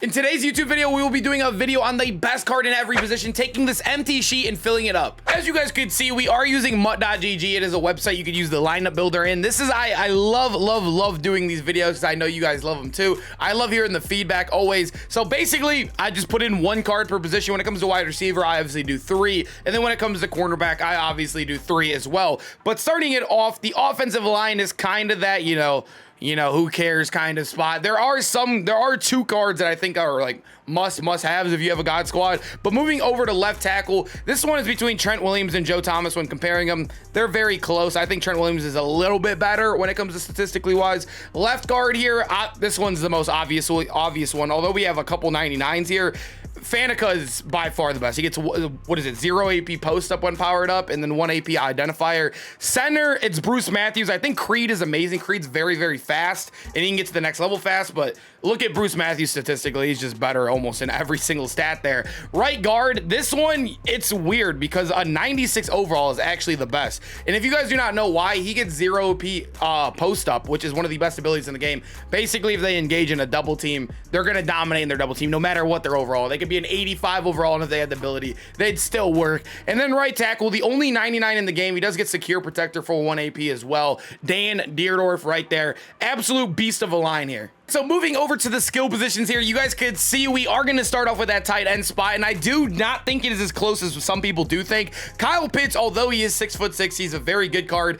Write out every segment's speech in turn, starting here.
In today's YouTube video, we will be doing a video on the best card in every position, taking this empty sheet and filling it up. As you guys could see, we are using MUT.gg. It is a website you could use the lineup builder in. This is, I love doing these videos because I know you guys love them too. I love hearing the feedback always. So basically, I just put in one card per position. When it comes to wide receiver, I obviously do 3. And then when it comes to cornerback, I obviously do 3 as well. But starting it off, the offensive line is kind of that, you know, who cares kind of spot. There are 2 cards that I think are like must-haves if you have a God Squad. But moving over to left tackle, this one is between Trent Williams and Joe Thomas. When comparing them, they're very close. I think Trent Williams is a little bit better when it comes to statistically wise. Left guard here, this one's the most obvious one. Although we have a couple 99s here, Faneca is by far the best. He gets, what is it, 0 AP post up when powered up, and then 1 AP identifier. Center, it's Bruce Matthews. I think Creed is amazing. Creed's very fast, and he can get to the next level fast, but look at Bruce Matthews statistically. He's just better almost in every single stat there. Right guard, this one, it's weird because a 96 overall is actually the best. And if you guys do not know why, he gets 0 AP post up, which is one of the best abilities in the game. Basically, if they engage in a double team, they're going to dominate in their double team no matter what their overall. They could be an 85 overall, and if they had the ability, they'd still work. And then right tackle, the only 99 in the game. He does get secure protector for 1 AP as well. Dan Dierdorf right there. Absolute beast of a line here. So moving over to the skill positions here, you guys could see we are going to start off with that tight end spot, and I do not think it is as close as some people do think. Kyle Pitts, although he is 6'6", he's a very good card.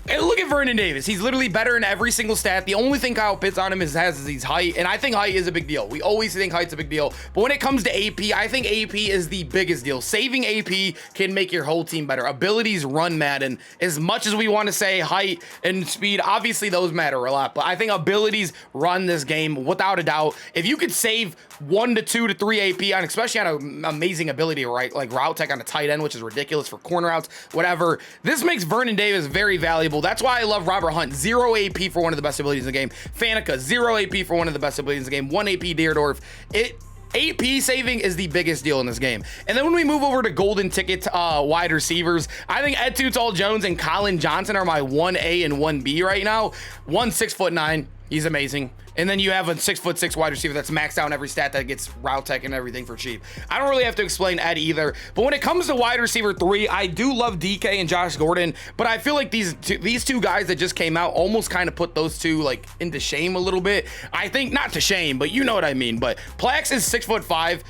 And look at Vernon Davis. He's literally better in every single stat. The only thing Kyle Pitts on him is his height, and I think height is a big deal. We always think height's a big deal, but when it comes to AP, I think AP is the biggest deal. Saving AP can make your whole team better. Abilities run Madden. As much as we want to say height and speed, obviously those matter a lot, but I think abilities run this game without a doubt. If you could save 1 to 2 to 3 AP on, especially on an amazing ability, right, like route tech on a tight end, which is ridiculous for corner routes, whatever, this makes Vernon Davis very valuable. That's why I love Robert Hunt. 0 AP for one of the best abilities in the game. Faneca, 0 AP for one of the best abilities in the game. 1 AP Dierdorf. AP saving is the biggest deal in this game. And then when we move over to golden ticket wide receivers, I think Ed Tutal Jones and Colin Johnson are my 1A and 1B right now. One 6'9". He's amazing. And then you have a 6'6" wide receiver that's maxed out in every stat that gets route tech and everything for cheap. I don't really have to explain Ed either. But when it comes to wide receiver 3, I do love DK and Josh Gordon. But I feel like these two guys that just came out almost kind of put those two like into shame a little bit. I think not to shame, but you know what I mean. But Plax is 6'5".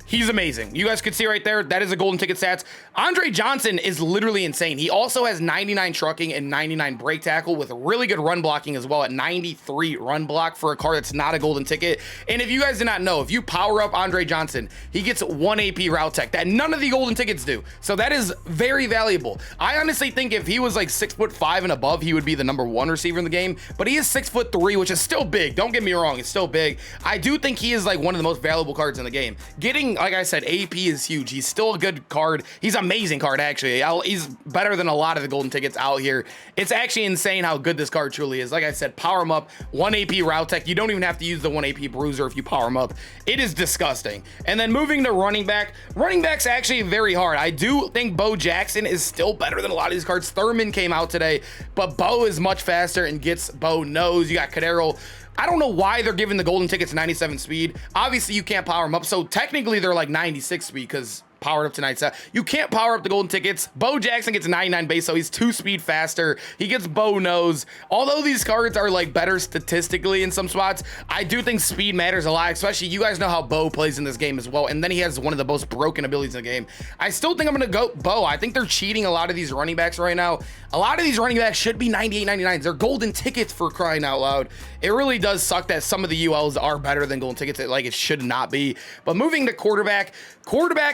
He's amazing. You guys could see right there, that is a golden ticket stats. Andre Johnson is literally insane. He also has 99 trucking and 99 break tackle with really good run blocking as well at 93 run block for a card that's not a golden ticket. And if you guys did not know, if you power up Andre Johnson, he gets 1 AP route tech that none of the golden tickets do. So that is very valuable. I honestly think if he was like 6'5" and above, he would be the #1 receiver in the game, but he is 6'3", which is still big. Don't get me wrong, it's still big. I do think he is like one of the most valuable cards in the game. Getting, like I said, AP is huge. He's still a good card. He's an amazing card, actually. He's better than a lot of the golden tickets out here. It's actually insane how good this card truly is. Like I said, power him up. 1 AP route tech. You don't even have to use the 1 AP bruiser if you power him up. It is disgusting. And then moving to running back. Running back's actually very hard. I do think Bo Jackson is still better than a lot of these cards. Thurman came out today, but Bo is much faster and gets Bo nose. You got Cadero. I don't know why they're giving the golden tickets 97 speed. Obviously, you can't power them up. So technically, they're like 96 speed because powered up to 97. You can't power up the golden tickets. Bo Jackson gets 99 base, so he's 2 speed faster. He gets Bo nose. Although these cards are like better statistically in some spots, I do think speed matters a lot, especially you guys know how Bo plays in this game as well. And then he has one of the most broken abilities in the game. I still think I'm going to go Bo. I think they're cheating a lot of these running backs right now. A lot of these running backs should be 98, 99s. They're golden tickets for crying out loud. It really does suck that some of the ULs are better than golden tickets. Like it should not be. But moving to quarterback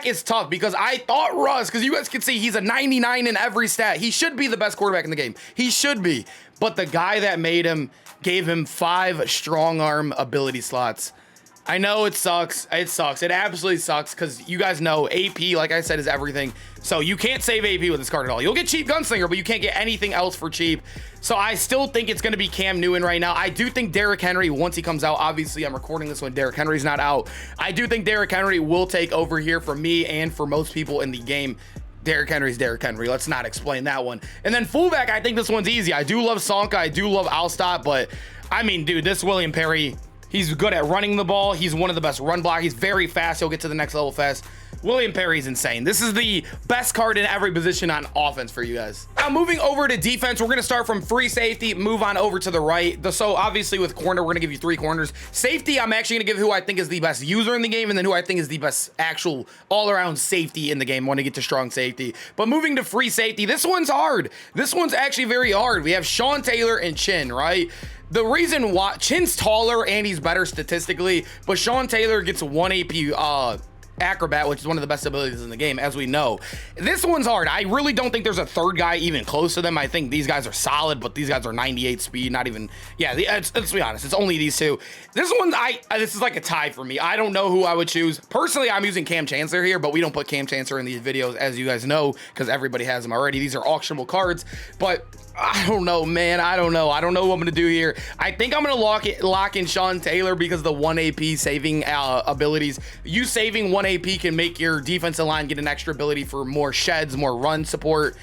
is tough because I thought Russ, because you guys can see he's a 99 in every stat. He should be the best quarterback in the game. He should be. But the guy that made him gave him 5 strong arm ability slots. I know it sucks. It sucks. It absolutely sucks because you guys know AP, like I said, is everything. So you can't save AP with this card at all. You'll get cheap Gunslinger, but you can't get anything else for cheap. So I still think it's going to be Cam Newton right now. I do think Derrick Henry, once he comes out, obviously I'm recording this when Derrick Henry's not out. I do think Derrick Henry will take over here for me and for most people in the game. Derrick Henry's Derrick Henry. Let's not explain that one. And then fullback, I think this one's easy. I do love Sonka. I do love Alstott, but I mean, dude, this William Perry, He's good at running the ball. He's one of the best run block. He's very fast. He'll get to the next level fast. William Perry's insane. This is the best card in every position on offense for you guys. Now moving over to defense, we're going to start from free safety, move on over to the right. So obviously with corner, we're going to give you 3 corners. Safety, I'm actually going to give who I think is the best user in the game, and then who I think is the best actual all-around safety in the game when to get to strong safety. But moving to free safety, this one's hard. This one's actually very hard. We have Sean Taylor and Chin, right? The reason why Chin's taller and he's better statistically, but Sean Taylor gets 1 AP acrobat, which is one of the best abilities in the game, as we know. This one's hard. I really don't think there's a third guy even close to them. I think these guys are solid, but these guys are 98 speed, not even, yeah, let's be honest, it's only these two. This one, this is like a tie for me. I don't know who I would choose. Personally, I'm using Kam Chancellor here, but we don't put Kam Chancellor in these videos, as you guys know, because everybody has them already. These are auctionable cards, but I don't know, man. I don't know. I don't know what I'm going to do here. I think I'm going to lock in Sean Taylor because the 1 AP saving abilities. You saving 1 AP can make your defensive line get an extra ability for more sheds, more run support.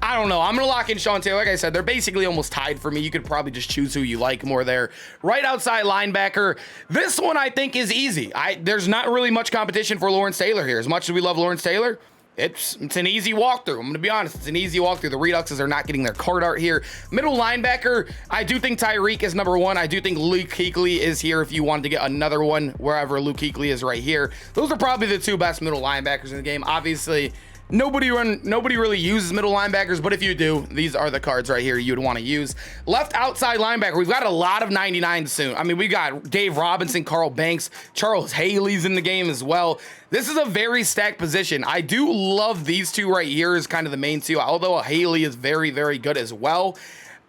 I don't know. I'm going to lock in Sean Taylor. Like I said, they're basically almost tied for me. You could probably just choose who you like more there. Right outside linebacker. This one I think is easy. There's not really much competition for Lawrence Taylor here. As much as we love Lawrence Taylor, it's an easy walkthrough. I'm going to be honest. It's an easy walkthrough. The Reduxes are not getting their card art here. Middle linebacker, I do think Tyreek is number 1. I do think Luke Kuechly is here if you wanted to get another one, wherever Luke Kuechly is right here. Those are probably the 2 best middle linebackers in the game. Obviously, nobody really uses middle linebackers, but if you do, these are the cards right here you'd want to use. Left outside linebacker, we've got a lot of 99s soon. I mean, we got Dave Robinson, Carl Banks, Charles Haley's in the game as well. This is a very stacked position. I do love these 2 right here as kind of the main 2, although Haley is very, very good as well.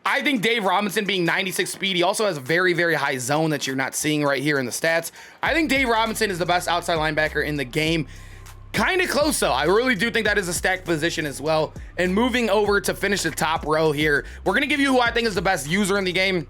I think Dave Robinson being 96 speed, he also has a very, very high zone that you're not seeing right here in the stats. I think Dave Robinson is the best outside linebacker in the game. Kind of close though. I really do think that is a stacked position as well. And moving over to finish the top row here, we're going to give you who I think is the best user in the game.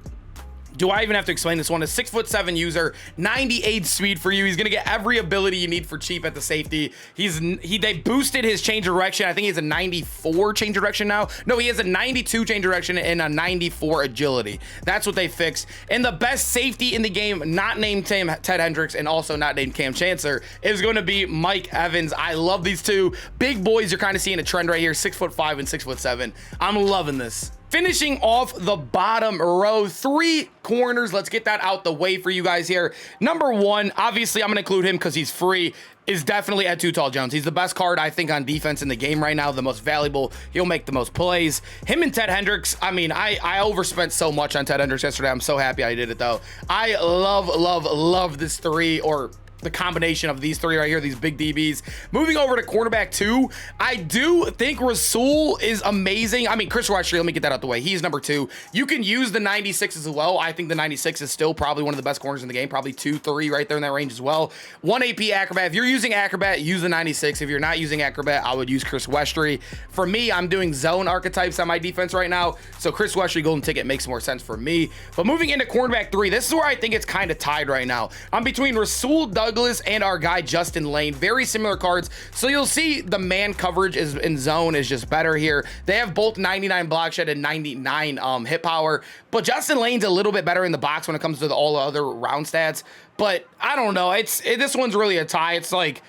Do I even have to explain this one? A 6'7" user, 98 speed for you. He's gonna get every ability you need for cheap at the safety. They boosted his change of direction. I think he has a 94 change of direction now. No, he has a 92 change of direction and a 94 agility. That's what they fixed. And the best safety in the game, not named Ted Hendricks and also not named Kam Chancellor, is going to be Mike Evans. I love these 2 big boys. You're kind of seeing a trend right here, 6'5" and 6'7". I'm loving this. Finishing off the bottom row, 3 corners. Let's get that out the way for you guys here. Number 1, obviously I'm going to include him because he's free, is definitely Ed Too Tall Jones. He's the best card, I think, on defense in the game right now, the most valuable. He'll make the most plays. Him and Ted Hendricks, I mean, I overspent so much on Ted Hendricks yesterday. I'm so happy I did it, though. I love this 3, or the combination of these 3 right here, these big DBs. Moving over to cornerback 2, I do think Rasul is amazing. I mean, Chris Westry, let me get that out the way. He's number 2. You can use the 96 as well. I think the 96 is still probably one of the best corners in the game, probably 2, 3 right there in that range as well. 1 AP Acrobat. If you're using Acrobat, use the 96. If you're not using Acrobat, I would use Chris Westry. For me, I'm doing zone archetypes on my defense right now, so Chris Westry Golden Ticket makes more sense for me. But moving into cornerback 3, this is where I think it's kind of tied right now. I'm between Rasul Douglas and our guy Justin Lane. Very similar cards, so you'll see the man coverage is in zone is just better here. They have both 99 block shed and 99 hit power, but Justin Lane's a little bit better in the box when it comes to all the other round stats. But I don't know, this one's really a tie. It's like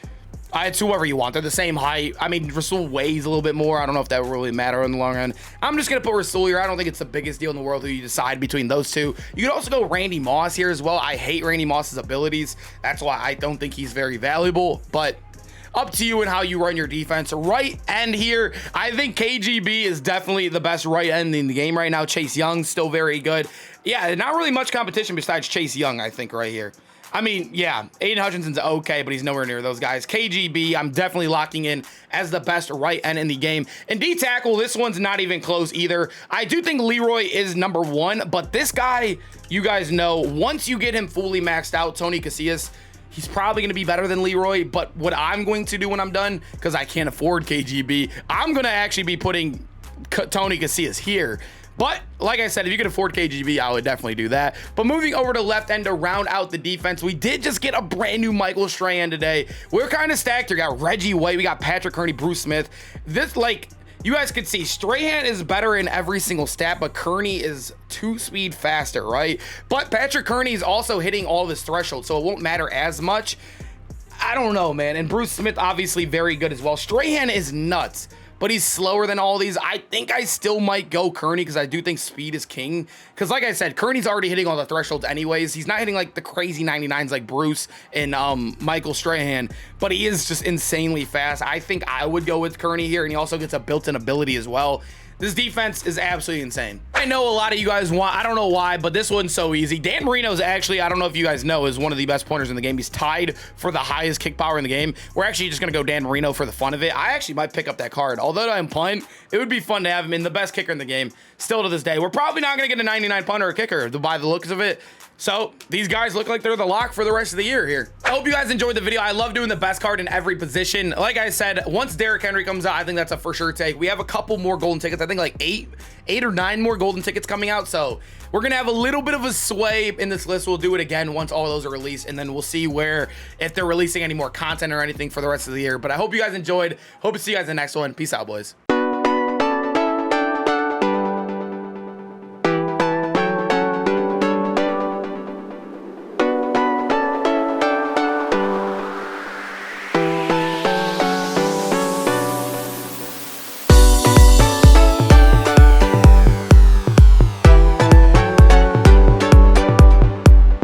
it's whoever you want. They're the same height. I mean, Rasul weighs a little bit more. I don't know if that will really matter in the long run. I'm just going to put Rasul here. I don't think it's the biggest deal in the world who you decide between those 2. You could also go Randy Moss here as well. I hate Randy Moss's abilities. That's why I don't think he's very valuable, but up to you and how you run your defense. Right end here, I think KGB is definitely the best right end in the game right now. Chase Young, still very good. Yeah, not really much competition besides Chase Young, I think, right here. I mean, yeah, Aiden Hutchinson's okay, but he's nowhere near those guys. KGB, I'm definitely locking in as the best right end in the game. And D-tackle, this one's not even close either. I do think Leroy is number 1, but this guy, you guys know, once you get him fully maxed out, Tony Casillas, he's probably going to be better than Leroy. But what I'm going to do when I'm done, because I can't afford KGB, I'm going to actually be putting Tony Casillas here. But like I said, if you can afford KGB, I would definitely do that. But moving over to left end to round out the defense, we did just get a brand new Michael Strahan today. We're kind of stacked. We got Reggie White, we got Patrick Kearney, Bruce Smith. This, like, you guys could see Strahan is better in every single stat, but Kearney is 2 speed faster, right? But Patrick Kearney is also hitting all of his thresholds, so it won't matter as much. I don't know, man. And Bruce Smith, obviously very good as well. Strahan is nuts, but he's slower than all these. I think I still might go Kearney because I do think speed is king. Because like I said, Kearney's already hitting all the thresholds anyways. He's not hitting like the crazy 99s like Bruce and Michael Strahan, but he is just insanely fast. I think I would go with Kearney here, and he also gets a built-in ability as well. This defense is absolutely insane. I know a lot of you guys want, I don't know why, but this one's so easy. Dan Marino is actually, I don't know if you guys know, is one of the best pointers in the game. He's tied for the highest kick power in the game. We're actually just gonna go Dan Marino for the fun of it. I actually might pick up that card. Although I'm playing, it would be fun to have him in the best kicker in the game. Still to this day, we're probably not gonna get a 99 punter or kicker by the looks of it. So these guys look like they're the lock for the rest of the year here. I hope you guys enjoyed the video. I love doing the best card in every position. Like I said, once Derrick Henry comes out, I think that's a for sure take. We have a couple more golden tickets. I think like eight or nine more golden tickets coming out. So we're going to have a little bit of a sway in this list. We'll do it again once all those are released, and then we'll see where, if they're releasing any more content or anything for the rest of the year. But I hope you guys enjoyed. Hope to see you guys in the next one. Peace out, boys.